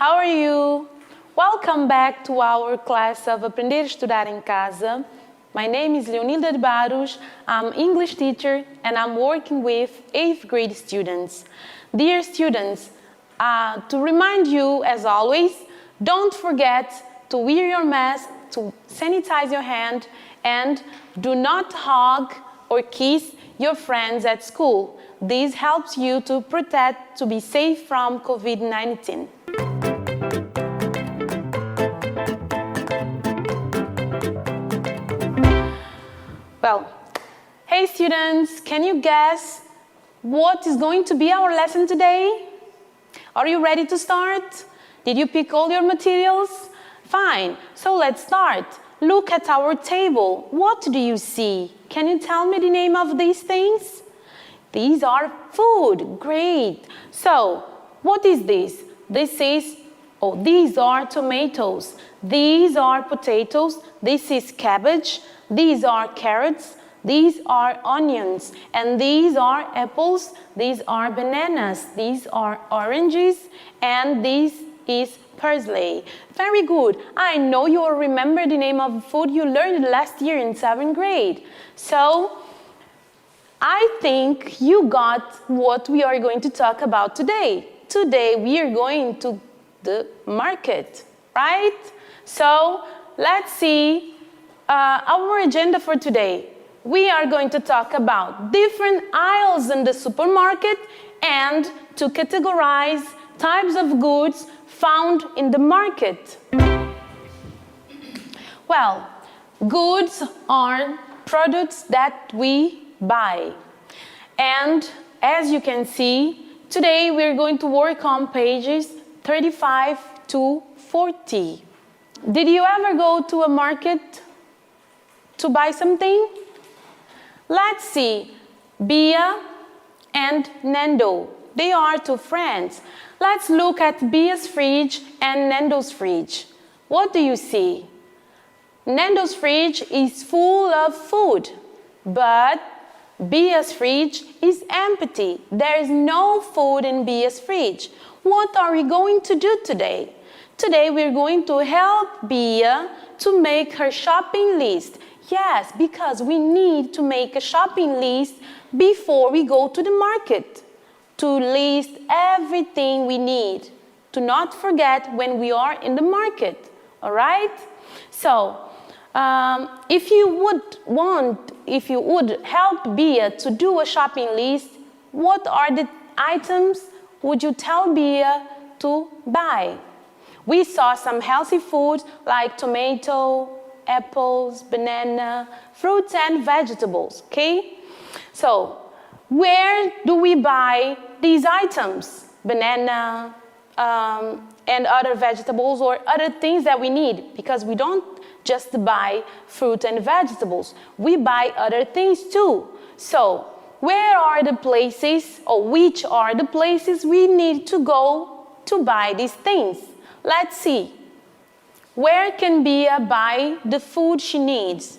How are you? Welcome back to our class of Aprender a Estudar em Casa. My name is Leonilda de Barros. I'm English teacher and I'm working with 8th grade students. Dear students, to remind you as always, don't forget to wear your mask, to sanitize your hand, and do not hug or kiss your friends at school. This helps you to protect, to be safe from COVID-19. Well, hey students, can you guess what is going to be our lesson today? Are you ready to start? Did you pick all your materials? Fine, so let's start. Look at our table. What do you see? Can you tell me the name of these things? These are food. Great. So, what is this? These are tomatoes. These are potatoes. This is cabbage. These are carrots. These are onions. And these are apples. These are bananas. These are oranges. And this is parsley. Very good. I know you will remember the name of food you learned last year in 7th grade. So, I think you got what we are going to talk about today. Today we are going to the market, right? So, let's see our agenda for today. We are going to talk about different aisles in the supermarket and to categorize types of goods found in the market. Well, goods are products that we buy. And as you can see, today we're going to work on pages 35 to 40. Did you ever go to a market to buy something? Let's see, Bia and Nando. They are two friends. Let's look at Bia's fridge and Nando's fridge. What do you see? Nando's fridge is full of food, but Bia's fridge is empty. There is no food in Bia's fridge. What are we going to do today? Today we're going to help Bia to make her shopping list. Yes, because we need to make a shopping list before we go to the market, to list everything we need, to not forget when we are in the market, all right? So, if you would help Bia to do a shopping list, what are the items would you tell Bia to buy? We saw some healthy foods like tomato, apples, banana, fruits and vegetables, okay? So, where do we buy these items? Banana and other vegetables or other things that we need, because we don't just buy fruit and vegetables. We buy other things too. So, where are the places, or which are the places we need to go to buy these things? Let's see. Where can Bia buy the food she needs?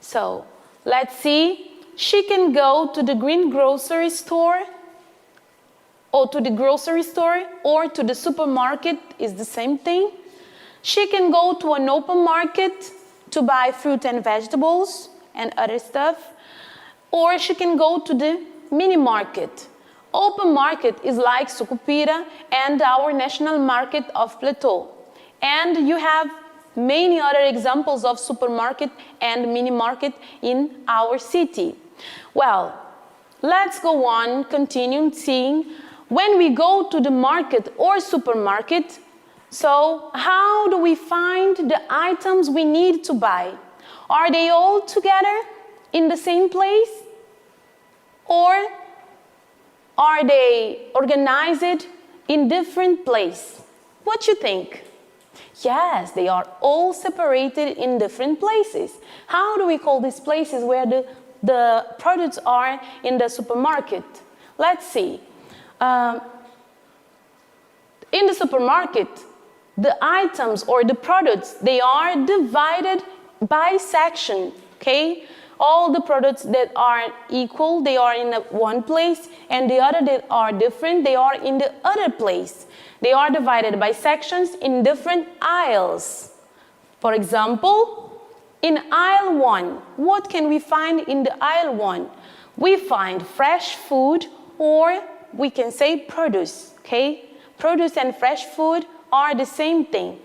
So, let's see. She can go to the green grocery store, or to the grocery store, or to the supermarket, is the same thing. She can go to an open market to buy fruit and vegetables and other stuff, or she can go to the mini market. Open market is like Sucupira and our national market of Plateau. And you have many other examples of supermarket and mini market in our city. Well, let's go on, continue seeing when we go to the market or supermarket. So, how do we find the items we need to buy? Are they all together in the same place? Or are they organized in different places? What do you think? Yes, they are all separated in different places. How do we call these places where the products are in the supermarket? Let's see. In the supermarket, the items or the products, they are divided by section, okay? All the products that are equal, they are in one place, and the other that are different, they are in the other place. They are divided by sections in different aisles. For example, in aisle 1, what can we find in the aisle 1? We find fresh food, or we can say produce, okay? Produce and fresh food are the same thing.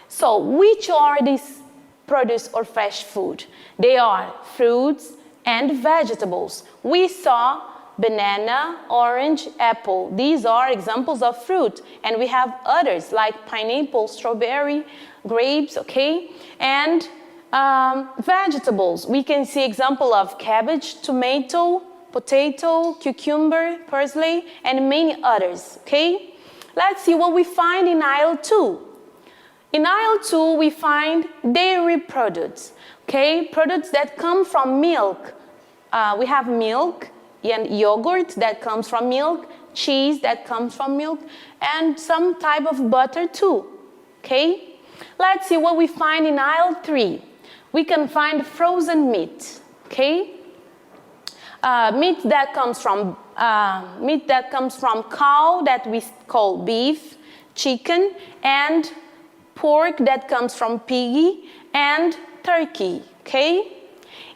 So which are these produce or fresh food? They are fruits and vegetables. We saw banana, orange, apple. These are examples of fruit. And we have others like pineapple, strawberry, grapes, okay? And vegetables. We can see example of cabbage, tomato, potato, cucumber, parsley, and many others, okay? Let's see what we find in aisle 2. In aisle 2, we find dairy products, okay? Products that come from milk. We have milk and yogurt that comes from milk, cheese that comes from milk, and some type of butter too, okay? Let's see what we find in aisle 3. We can find frozen meat, okay? Meat that comes from cow that we call beef, chicken, and pork that comes from piggy, and turkey, okay?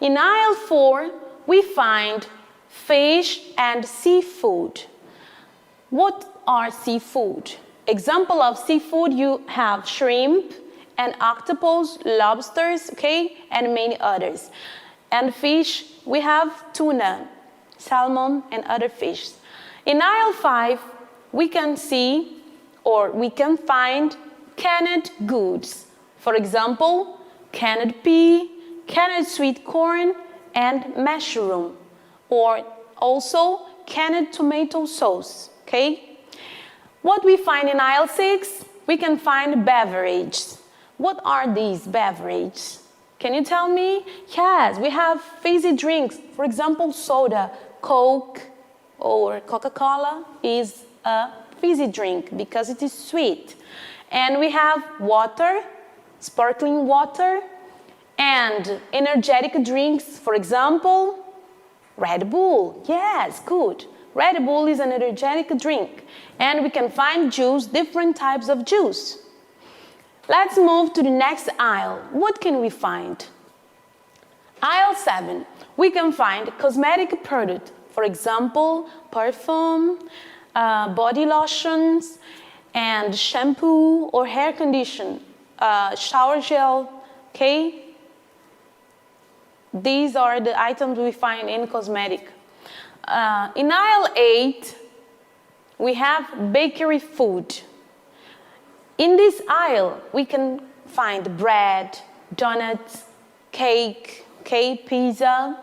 In aisle 4, we find fish and seafood. What are seafood? Example of seafood, you have shrimp and octopus, lobsters, okay, and many others. And fish, we have tuna, salmon, and other fish. In aisle 5, we can see, or we can find canned goods. For example, canned pea, canned sweet corn, and mushroom, or also canned tomato sauce, okay? What we find in aisle 6, we can find beverages. What are these beverages? Can you tell me? Yes, we have fizzy drinks. For example, soda, Coke, or Coca-Cola is a fizzy drink because it is sweet. And we have water, sparkling water, and energetic drinks. For example, Red Bull. Yes, good. Red Bull is an energetic drink. And we can find juice, different types of juice. Let's move to the next aisle. What can we find? Aisle 7. We can find cosmetic product. For example, perfume, body lotions, and shampoo or hair conditioner, shower gel, okay? These are the items we find in cosmetic. In aisle 8, we have bakery food. In this aisle, we can find bread, donuts, cake, pizza,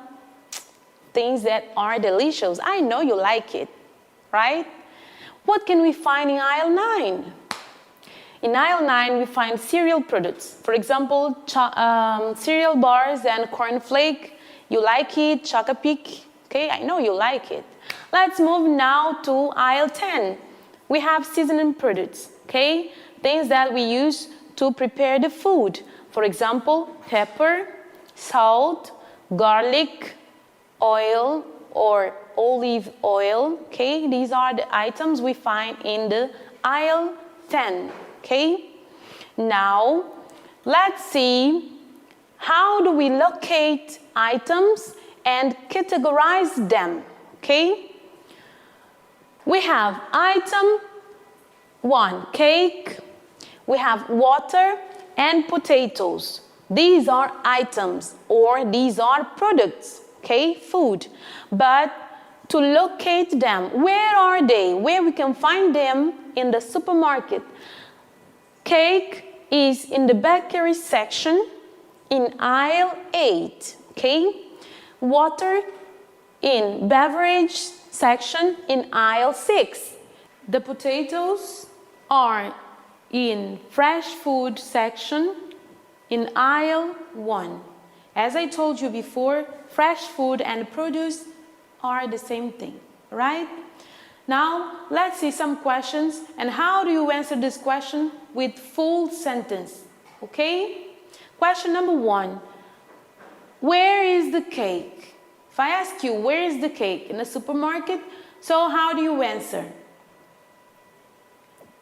things that are delicious. I know you like it, right? What can we find in aisle 9? In aisle 9, we find cereal products. For example, cereal bars and cornflake. You like it, Chocapic. Okay, I know you like it. Let's move now to aisle 10. We have seasoning products, okay? Things that we use to prepare the food. For example, pepper, salt, garlic, oil, or olive oil, okay? These are the items we find in the aisle 10, okay? Now, let's see how do we locate items and categorize them, okay? We have item 1, cake. We have water and potatoes. These are items, or these are products, okay, food. But to locate them, where are they? Where we can find them in the supermarket? Cake is in the bakery section in aisle 8, okay? Water in beverage section in aisle 6. The potatoes are in fresh food section in aisle 1. As I told you before, fresh food and produce are the same thing, right? Now, let's see some questions. And how do you answer this question? With full sentence, okay? Question number 1. Where is the cake? If I ask you, where is the cake? In the supermarket? So how do you answer?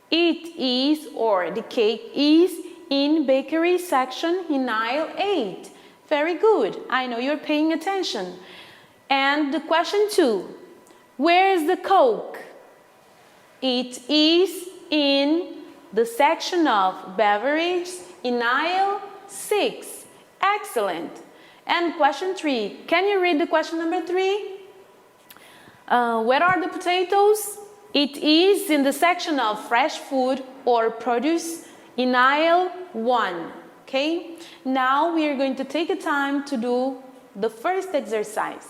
It is, or the cake is, in bakery section in aisle 8. Very good. I know you're paying attention. And the question 2. Where is the Coke? It is in the section of beverages in aisle 6. Excellent. And question 3. Can you read the question number 3? Where are the potatoes? It is in the section of fresh food or produce in aisle 1. Okay? Now we are going to take a time to do the first exercise.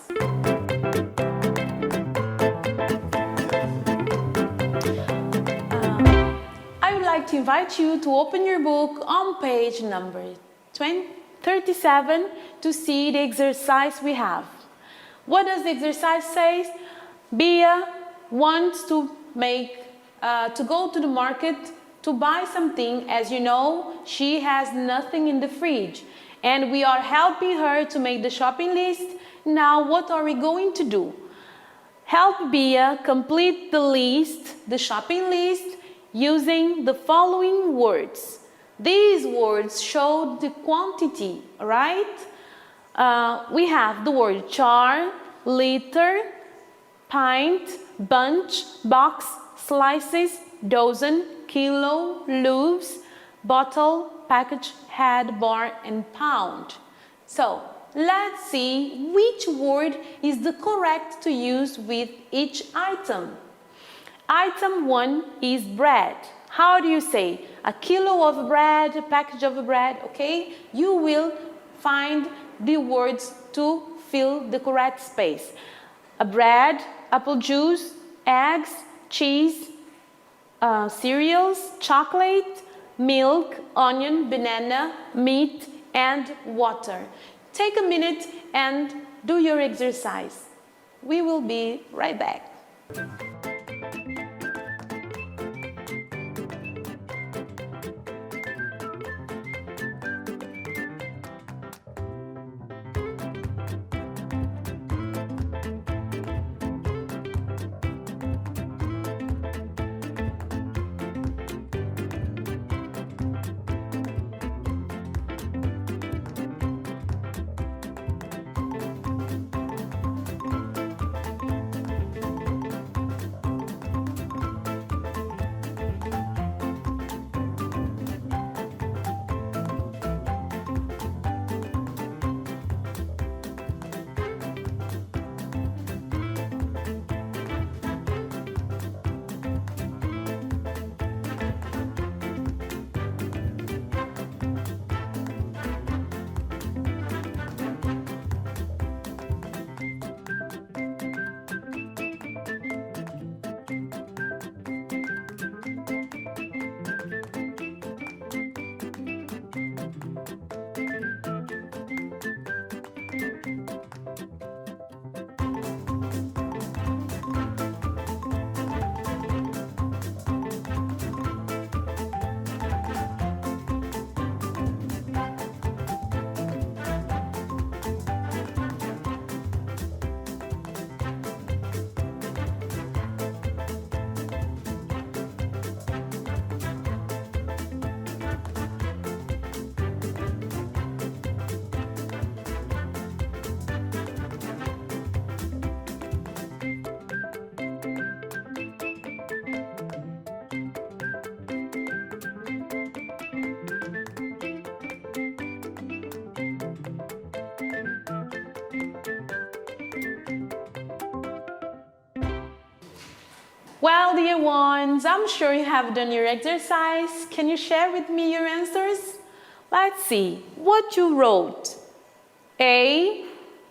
I would like to invite you to open your book on page number 37 to see the exercise we have. What does the exercise say? Bia wants to go to the market to buy something. As you know, she has nothing in the fridge, and we are helping her to make the shopping list. Now, what are we going to do? Help Bia complete the list, the shopping list, using the following words. These words show the quantity, right? We have the word jar, liter, pint, bunch, box, slices, dozen, kilo, loaves, bottle, package, head, bar, and pound. So, let's see which word is the correct to use with each item. Item 1 is bread. How do you say? A kilo of bread, a package of bread, okay? You will find the words to fill the correct space. A bread, apple juice, eggs, cheese, cereals, chocolate, milk, onion, banana, meat, and water. Take a minute and do your exercise. We will be right back. Well, dear ones, I'm sure you have done your exercise. Can you share with me your answers? Let's see what you wrote. A,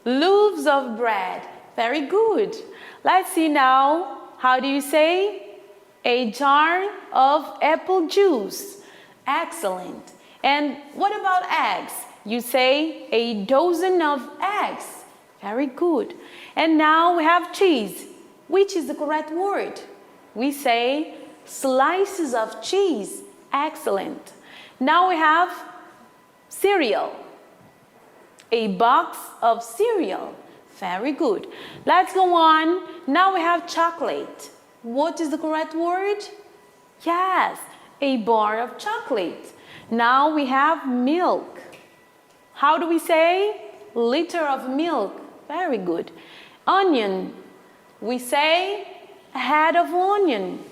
loaves of bread. Very good. Let's see now. How do you say? A jar of apple juice. Excellent. And what about eggs? You say a dozen of eggs. Very good. And now we have cheese. Which is the correct word? We say slices of cheese. Excellent. Now we have cereal. A box of cereal. Very good. Let's go on. Now we have chocolate. What is the correct word? Yes, a bar of chocolate. Now we have milk. How do we say? Liter of milk. Very good. Onion. We say a head of onion.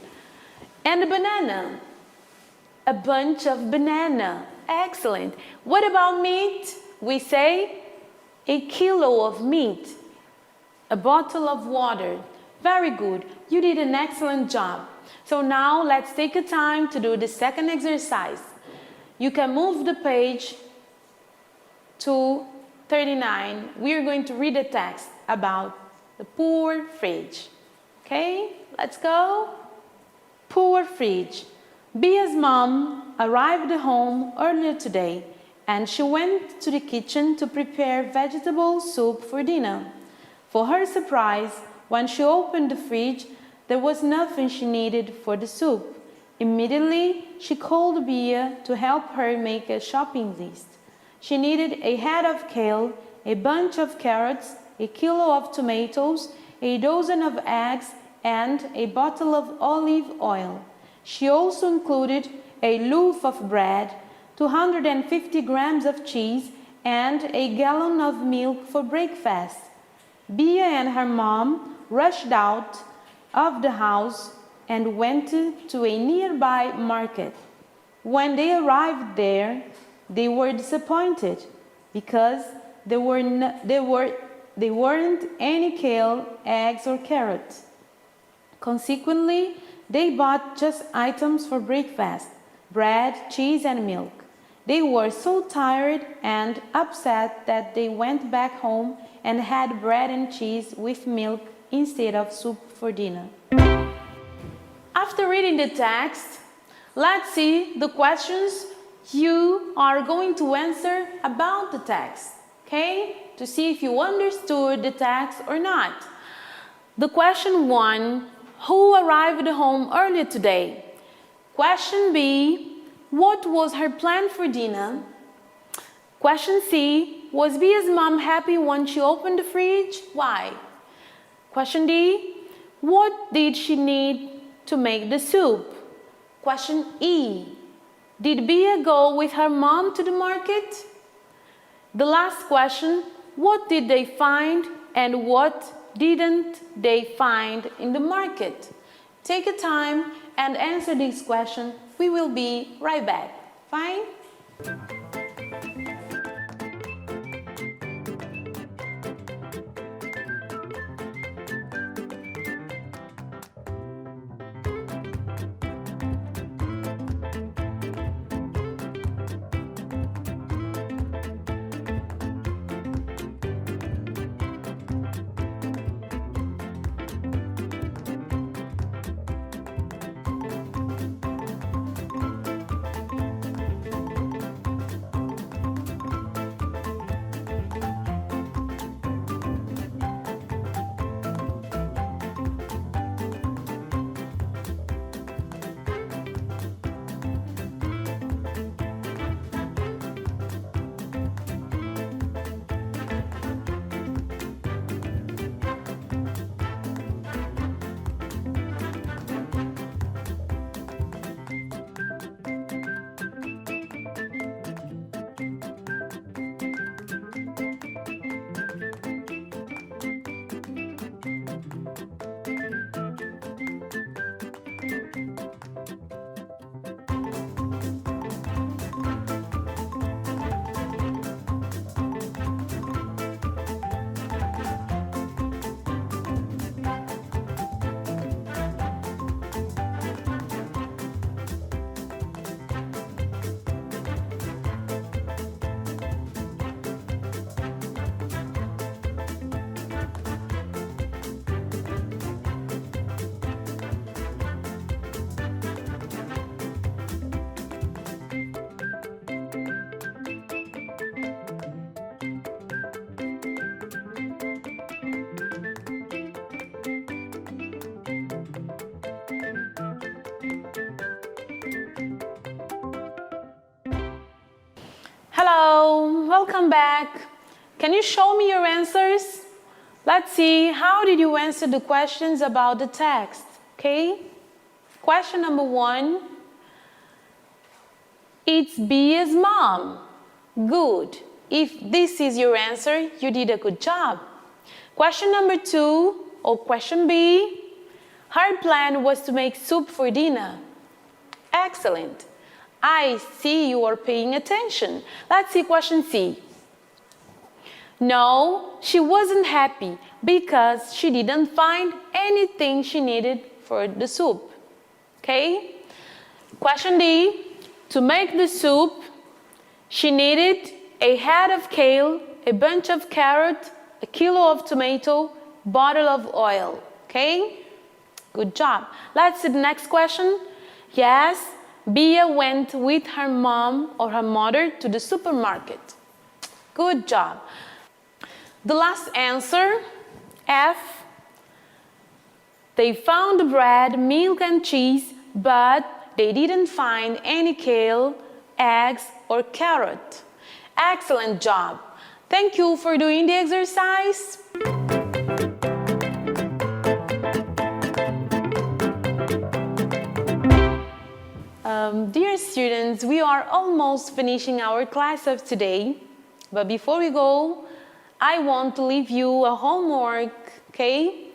And a banana. A bunch of banana. Excellent. What about meat? We say a kilo of meat. A bottle of water. Very good. You did an excellent job. So now let's take a time to do the second exercise. You can move the page to 39. We are going to read a text about the poor fridge. Okay, let's go. Poor fridge. Bia's mom arrived home earlier today and she went to the kitchen to prepare vegetable soup for dinner. For her surprise, when she opened the fridge, there was nothing she needed for the soup. Immediately, she called Bia to help her make a shopping list. She needed a head of kale, a bunch of carrots, a kilo of tomatoes, a dozen of eggs, and a bottle of olive oil. She also included a loaf of bread, 250 grams of cheese, and a gallon of milk for breakfast. Bia and her mom rushed out of the house and went to a nearby market. When they arrived there, they were disappointed because there weren't any kale, eggs, or carrots. Consequently, they bought just items for breakfast: bread, cheese, and milk. They were so tired and upset that they went back home and had bread and cheese with milk instead of soup for dinner. After reading the text, let's see the questions you are going to answer about the text, okay? To see if you understood the text or not. The question 1, who arrived home earlier today? Question B, what was her plan for dinner? Question C, was Bia's mom happy when she opened the fridge? Why? Question D, what did she need to make the soup? Question E, did Bia go with her mom to the market? The last question, what did they find and what didn't they find in the market? Take a time and answer these questions. We will be right back. Fine? Hello, welcome back. Can you show me your answers? Let's see, how did you answer the questions about the text? Okay? Question number 1. It's Bia's mom. Good. If this is your answer, you did a good job. Question number 2, or question B. Her plan was to make soup for dinner. Excellent. I see you are paying attention. Let's see question C. No, she wasn't happy because she didn't find anything she needed for the soup. Okay? Question D. To make the soup, she needed a head of kale, a bunch of carrot, a kilo of tomato, bottle of oil. Okay? Good job. Let's see the next question. Yes, Bia went with her mom or her mother to the supermarket. Good job. The last answer, F. They found bread, milk and cheese, but they didn't find any kale, eggs or carrot. Excellent job. Thank you for doing the exercise. Dear students, we are almost finishing our class of today. But before we go, I want to leave you a homework, okay?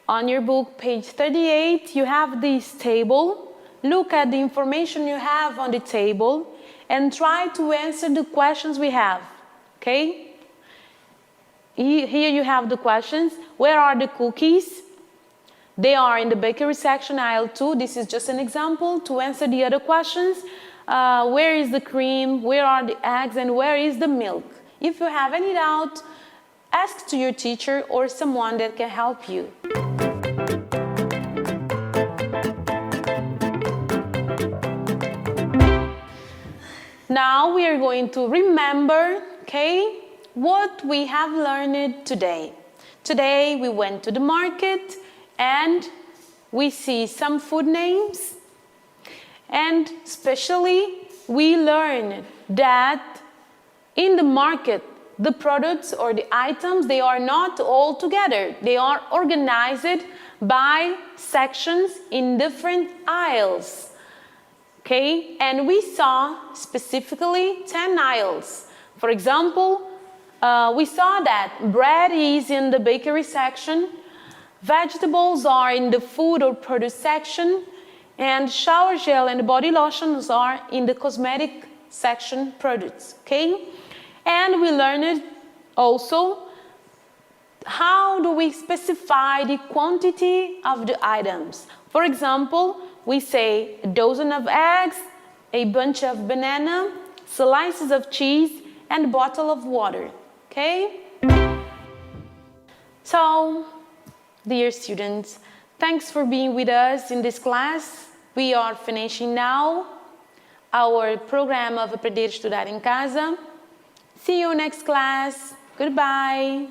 On your book, page 38, you have this table. Look at the information you have on the table and try to answer the questions we have, okay? Here you have the questions. Where are the cookies? They are in the bakery section, aisle 2. This is just an example to answer the other questions. Where is the cream? Where are the eggs? And where is the milk? If you have any doubt, ask to your teacher or someone that can help you. Now we are going to remember, okay, what we have learned today. Today we went to the market and we see some food names, and especially we learned that in the market the products or the items, they are not all together. They are organized by sections in different aisles. Okay, and we saw specifically 10 aisles. For example, we saw that bread is in the bakery section, vegetables are in the food or produce section, and shower gel and body lotions are in the cosmetic section products. Okay, and we learned also how do we specify the quantity of the items. For example, we say a dozen of eggs, a bunch of banana, slices of cheese, and a bottle of water. Okay? So, dear students, thanks for being with us in this class. We are finishing now our program of Aprender a Estudar em Casa. See you next class. Goodbye.